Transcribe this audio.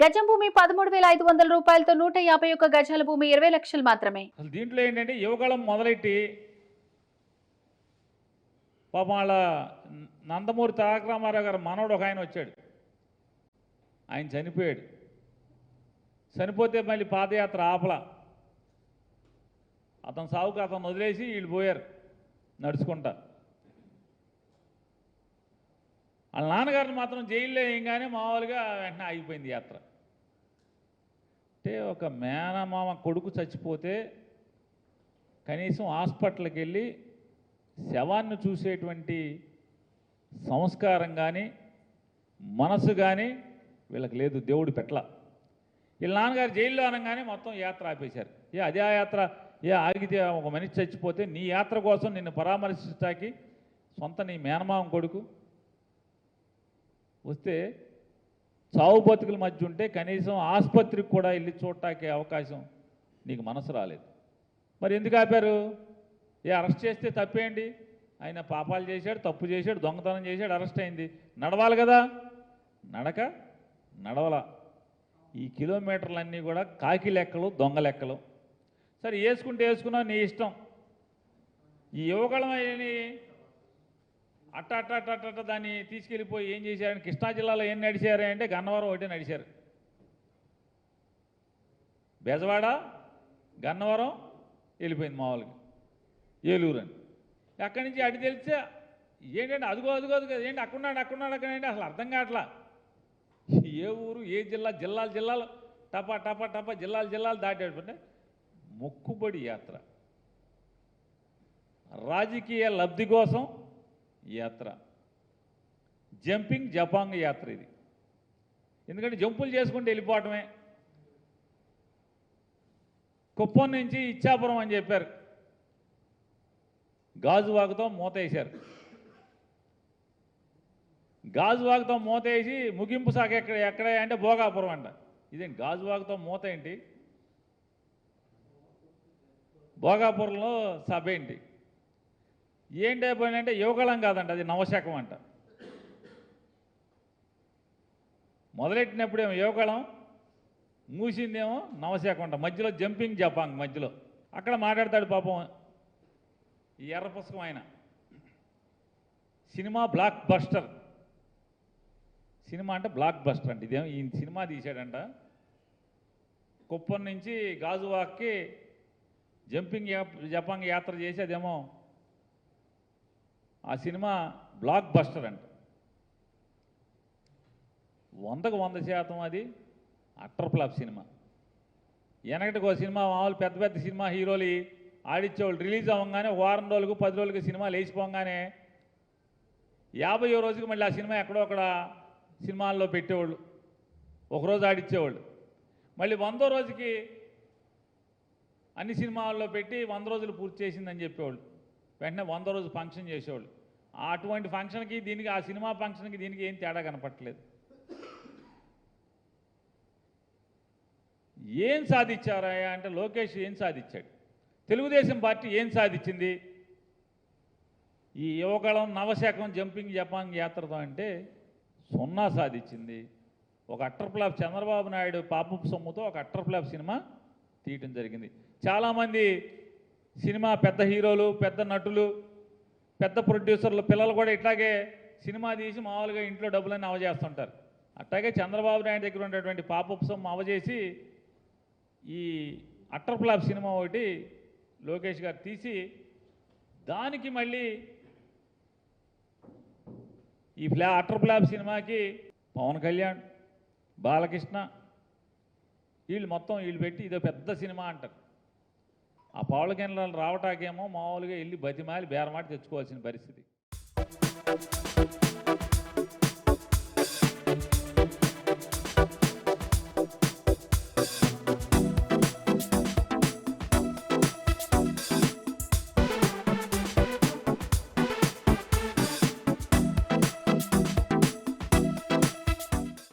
గజం భూమి 13,500 రూపాయలతో 151 గజాల భూమి 20 లక్షలు మాత్రమే. అసలు దీంట్లో ఏంటంటే యువగళం మొదలెట్టి పాపం వాళ్ళ నందమూరి తారక రామారావు గారు మనవడు ఒక ఆయన వచ్చాడు. ఆయన చనిపోయాడు. చనిపోతే మళ్ళీ పాదయాత్ర ఆపలా. అతను సావుకు అతను వదిలేసి వీళ్ళు పోయారు నడుచుకుంటా. వాళ్ళ నాన్నగారిని మాత్రం జైల్లో వేయంగానే మామూలుగా వెంటనే ఆగిపోయింది యాత్ర. అంటే ఒక మేనమామ కొడుకు చచ్చిపోతే కనీసం హాస్పిటల్కి వెళ్ళి శవాన్ని చూసేటువంటి సంస్కారం కానీ మనసు కానీ వీళ్ళకి లేదు, దేవుడు పెట్ల. వీళ్ళ నాన్నగారు జైల్లో అనగానే మొత్తం యాత్ర ఆపేశారు. అదే ఆ యాత్ర ఆగితే ఒక మనిషి చచ్చిపోతే నీ యాత్ర కోసం నిన్ను పరామర్శించడానికి సొంత నీ మేనమామ కొడుకు వస్తే చావు బతుకుల మధ్య ఉంటే కనీసం ఆసుపత్రికి కూడా వెళ్ళి చూడటానికి అవకాశం నీకు మనసు రాలేదు. మరి ఎందుకు ఆపారు? అరెస్ట్ చేస్తే తప్పేంటి? ఆయన పాపాలు చేశాడు, తప్పు చేశాడు, దొంగతనం చేశాడు, అరెస్ట్ అయింది. నడవాలి కదా, నడవలా. ఈ కిలోమీటర్లన్నీ కూడా కాకి లెక్కలు, దొంగ లెక్కలు. సరే వేసుకుంటే వేసుకున్నావు, నీ ఇష్టం. ఈ యువగళం అని అట్ట దాన్ని తీసుకెళ్ళిపోయి ఏం చేశారని కృష్ణా జిల్లాలో ఏం నడిచారు అంటే గన్నవరం ఒకటే నడిచారు. బెజవాడ, గన్నవరం వెళ్ళిపోయింది మామూలుగా ఏలూరు అని. అక్కడి నుంచి అటు తెలిస్తే ఏంటంటే అదుగో ఏంటి అక్కడున్నాడు అక్కడంటే అసలు అర్థం కావట్లా. ఏ ఊరు ఏ జిల్లాలు టపా జిల్లాలు దాటేటంటే మొక్కుబడి యాత్ర, రాజకీయ లబ్ధి కోసం యాత్ర, జంపింగ్ జపాంగ్ యాత్ర ఇది. ఎందుకంటే జంపులు చేసుకుంటూ వెళ్ళిపోవటమే. కుప్పం నుంచి ఇచ్చాపురం అని చెప్పారు, గాజువాకతో మూతేశారు. గాజువాకతో మూతేసి ముగింపు శాఖ ఎక్కడ అంటే భోగాపురం అంట. ఇదేంటి గాజువాకతో మూత ఏంటి? భోగాపురంలో సభ ఏంటి? ఏంటి అయిపోయిందంటే యువగళం కాదంట, అది నవశకం అంట. మొదలెట్టినప్పుడేమో యువగళం, మూసిందేమో నవశకం అంట. మధ్యలో జంపింగ్ జపాంగ్ మధ్యలో. అక్కడ మాట్లాడతాడు పాపం ఈ ఎర్ర పుస్తకం ఆయన. సినిమా బ్లాక్ బస్టర్, సినిమా అంటే బ్లాక్ బస్టర్ అంటే ఇదేమో ఈ సినిమా తీశాడంట. కుప్పం నుంచి గాజువాక్కి జంపింగ్ జపాంగ్ యాత్ర చేసి అదేమో ఆ సినిమా బ్లాక్ బస్టర్ అంట. 100% అది అట్టర్ ఫ్లాప్ సినిమా. వెనకటికి ఒక సినిమా మామూలు పెద్ద సినిమా హీరోలు ఆడిచ్చేవాళ్ళు. రిలీజ్ అవ్వగానే వారం రోజులకు 10 రోజులకి సినిమా లేచిపోగానే 50వ రోజుకి మళ్ళీ ఆ సినిమా ఎక్కడో అక్కడ సినిమాల్లో పెట్టేవాళ్ళు, ఒకరోజు ఆడిచ్చేవాళ్ళు. మళ్ళీ 100వ రోజుకి అన్ని సినిమాల్లో పెట్టి 100 రోజులు పూర్తి చేసిందని చెప్పేవాళ్ళు. వెంటనే 100వ రోజు ఫంక్షన్ చేసేవాళ్ళు. అటువంటి ఫంక్షన్కి దీనికి, ఆ సినిమా ఫంక్షన్కి దీనికి ఏం తేడా కనపట్లేదు. ఏం సాధించారా అంటే లోకేష్ ఏం సాధించాడు? తెలుగుదేశం పార్టీ ఏం సాధించింది ఈ యువగళం నవశకం జంపింగ్ జపాంగ్ యాత్రతో అంటే? 0 సాధించింది. ఒక అట్టర్ ఫ్లాప్ చంద్రబాబు నాయుడు పాపపు సొమ్ముతో ఒక అట్టర్ ఫ్లాప్ సినిమా తీయటం జరిగింది. చాలామంది సినిమా పెద్ద హీరోలు, పెద్ద నటులు, పెద్ద ప్రొడ్యూసర్లు పిల్లలు కూడా ఇట్లాగే సినిమా తీసి మామూలుగా ఇంట్లో డబ్బులన్నీ అవజేస్తుంటారు. అట్లాగే చంద్రబాబు నాయుడు దగ్గర ఉన్నటువంటి పాపపు సొమ్ము అవజేసి ఈ అట్టర్ ఫ్లాప్ సినిమా ఒకటి లోకేష్ గారు తీసి దానికి మళ్ళీ ఈ అట్టర్ ఫ్లాప్ సినిమాకి పవన్ కళ్యాణ్, బాలకృష్ణ వీళ్ళు పెట్టి ఇదో పెద్ద సినిమా అంటారు. ఆ పవన్ కళ్యాణ్ రావటాకేమో మామూలుగా వెళ్ళి బతిమాలి బేరమాటి తెచ్చుకోవాల్సిన పరిస్థితి.